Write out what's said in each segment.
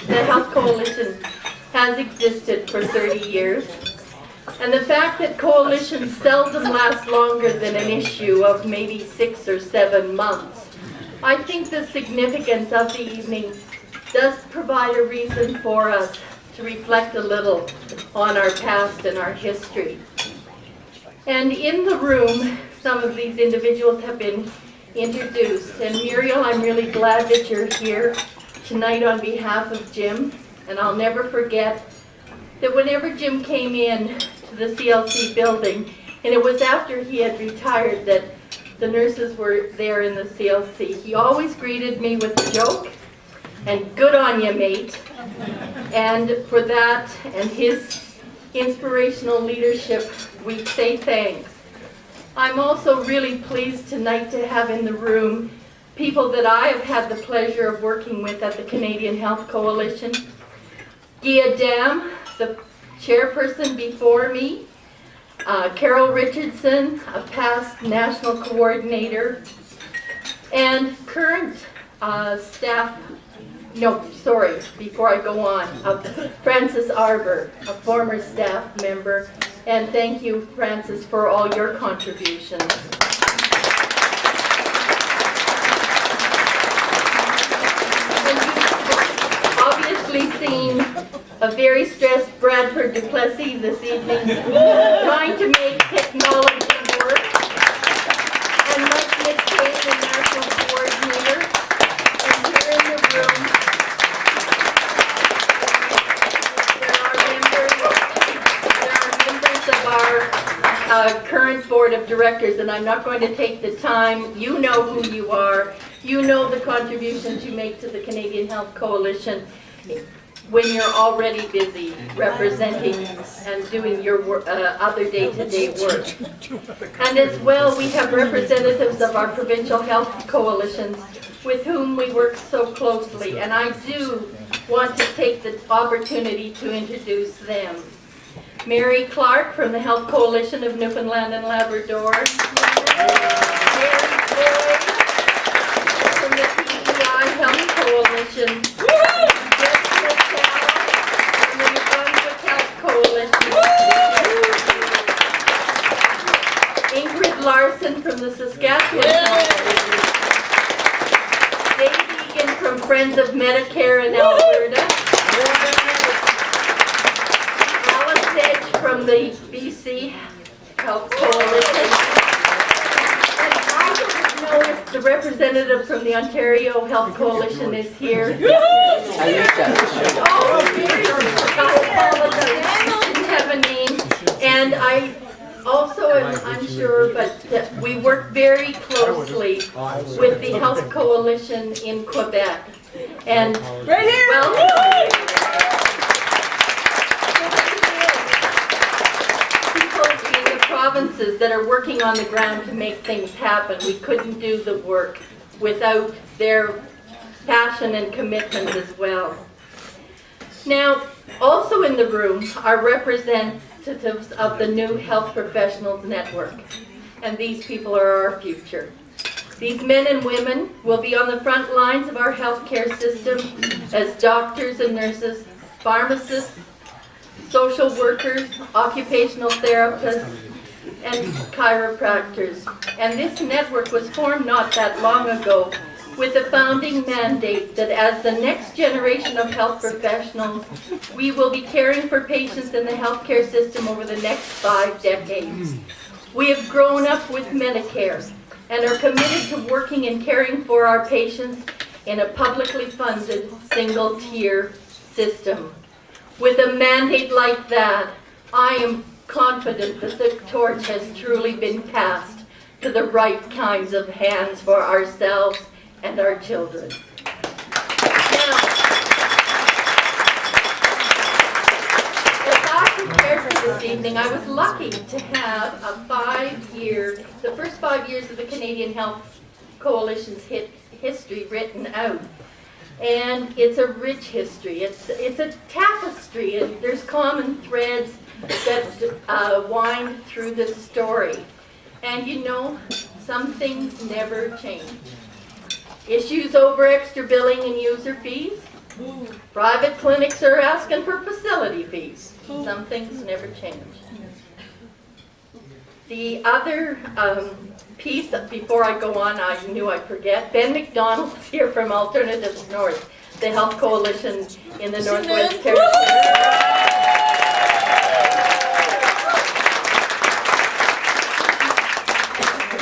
the Health Coalition has existed for 30 years. And the fact that coalitions seldom last longer than an issue of maybe 6 or 7 months, I think the significance of the evening does provide a reason for us to reflect a little on our past and our history. And in the room, some of these individuals have been introduced. And Muriel, I'm really glad that you're here tonight on behalf of Jim. And I'll never forget that whenever Jim came in to the CLC building, and it was after he had retired that the nurses were there in the CLC, he always greeted me with a joke and "good on you, mate." And for that and his inspirational leadership, we say thanks. I'm also really pleased tonight to have in the room people that I have had the pleasure of working with at the Canadian Health Coalition. Gia Dam, the chairperson before me, Carol Richardson, a past national coordinator, and current before I go on, Frances Arbor, a former staff member, and thank you, Frances, for all your contributions. And you've obviously seen a very stressed Bradford Duplessis this evening, trying to make technology work, and Mike McKay, the national coordinator, and here in the room, there are members of our current board of directors, and I'm not going to take the time. You know who you are. You know the contributions you make to the Canadian Health Coalition when you're already busy representing and doing your other day-to-day work. And as well, we have representatives of our provincial health coalitions with whom we work so closely, and I do want to take the opportunity to introduce them. Mary Clark from the Health Coalition of Newfoundland and Labrador. Mary Boyd from the PEI Health Coalition. Ingrid Larson from the Saskatchewan Coalition. Dave Egan from Friends of Medicare in Alberta. Alice Edge from the BC Health Coalition. And I don't know if the representative from the Ontario Health Coalition is here. Oh, here. I apologize. I didn't have a name. And I also am unsure, but we work very closely with the Health Coalition in Quebec. And right here, people in the provinces that are working on the ground to make things happen. We couldn't do the work without their passion and commitment as well. Now, also in the room are representatives of the new Health Professionals Network, and these people are our future. These men and women will be on the front lines of our healthcare system as doctors and nurses, pharmacists, social workers, occupational therapists, and chiropractors. And this network was formed not that long ago with a founding mandate that as the next generation of health professionals, we will be caring for patients in the healthcare system over the next 5 decades. We have grown up with Medicare and are committed to working and caring for our patients in a publicly funded single-tier system. With a mandate like that, I am confident that the torch has truly been passed to the right kinds of hands for ourselves and our children. Now, as I prepared for this evening, I was lucky to have the first 5 years of the Canadian Health Coalition's history written out. And it's a rich history. It's a tapestry, and there's common threads that wind through this story. And you know, some things never change. Issues over extra billing and user fees, Private clinics are asking for facility fees. Some things never change. The other piece, before I go on, I knew I'd forget. Ben McDonald's here from Alternatives North, the health coalition in the Northwest Territory.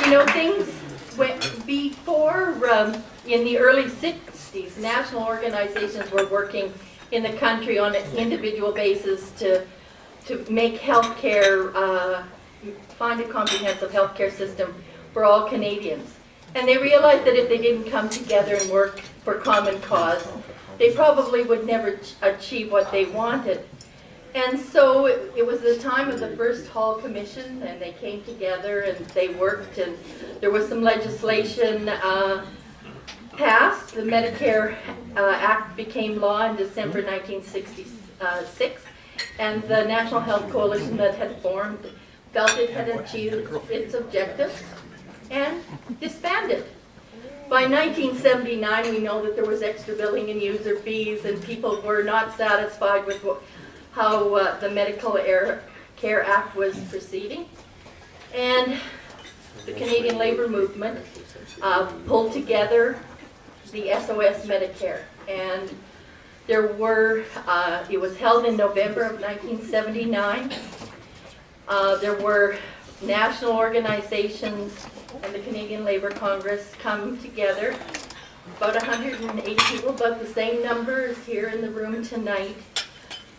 You know, things went before, in the early 60s, national organizations were working in the country on an individual basis to make healthcare, find a comprehensive healthcare system for all Canadians. And they realized that if they didn't come together and work for common cause, they probably would never achieve what they wanted. And so it was the time of the first Hall Commission, and they came together and they worked, and there was some legislation passed. The Medicare Act became law in December 1966, and the National Health Coalition that had formed felt it had achieved its objectives and disbanded. By 1979, we know that there was extra billing and user fees, and people were not satisfied with how the Medical Care Act was proceeding. And the Canadian Labour Movement pulled together the SOS Medicare. And there were, it was held in November of 1979. There were national organizations and the Canadian Labour Congress come together. About 108 people, about the same number as here in the room tonight.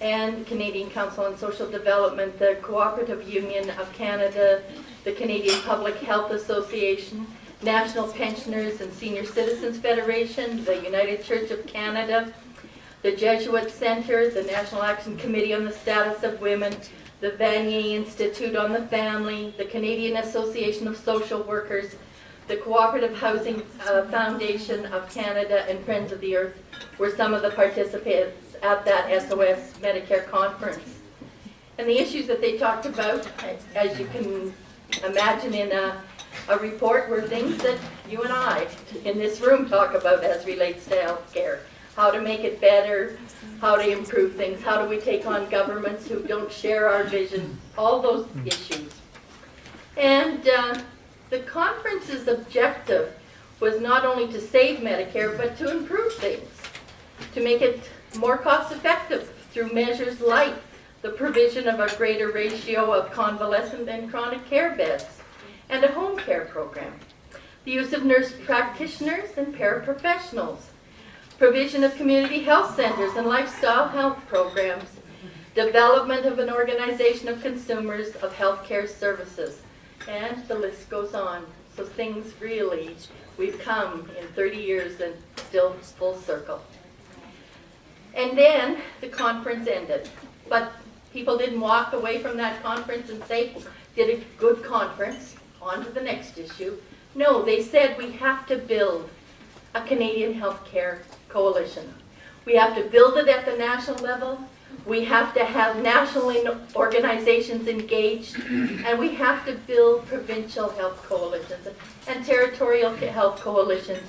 And Canadian Council on Social Development, the Cooperative Union of Canada, the Canadian Public Health Association, National Pensioners and Senior Citizens Federation, the United Church of Canada, the Jesuit Centre, the National Action Committee on the Status of Women, the Vanier Institute on the Family, the Canadian Association of Social Workers, the Cooperative Housing Foundation of Canada, and Friends of the Earth were some of the participants at that SOS Medicare conference. And the issues that they talked about, as you can imagine in a report, were things that you and I in this room talk about as relates to health care. How to make it better, how to improve things, how do we take on governments who don't share our vision, all those issues. And the conference's objective was not only to save Medicare, but to improve things, to make it more cost-effective through measures like the provision of a greater ratio of convalescent and chronic care beds and a home care program, the use of nurse practitioners and paraprofessionals, provision of community health centers and lifestyle health programs, development of an organization of consumers of healthcare services, and the list goes on. So things really, we've come in 30 years and still full circle. And then the conference ended. But people didn't walk away from that conference and say, did a good conference, on to the next issue. No, they said we have to build a Canadian healthcare coalition. We have to build it at the national level. We have to have national organizations engaged, and we have to build provincial health coalitions and territorial health coalitions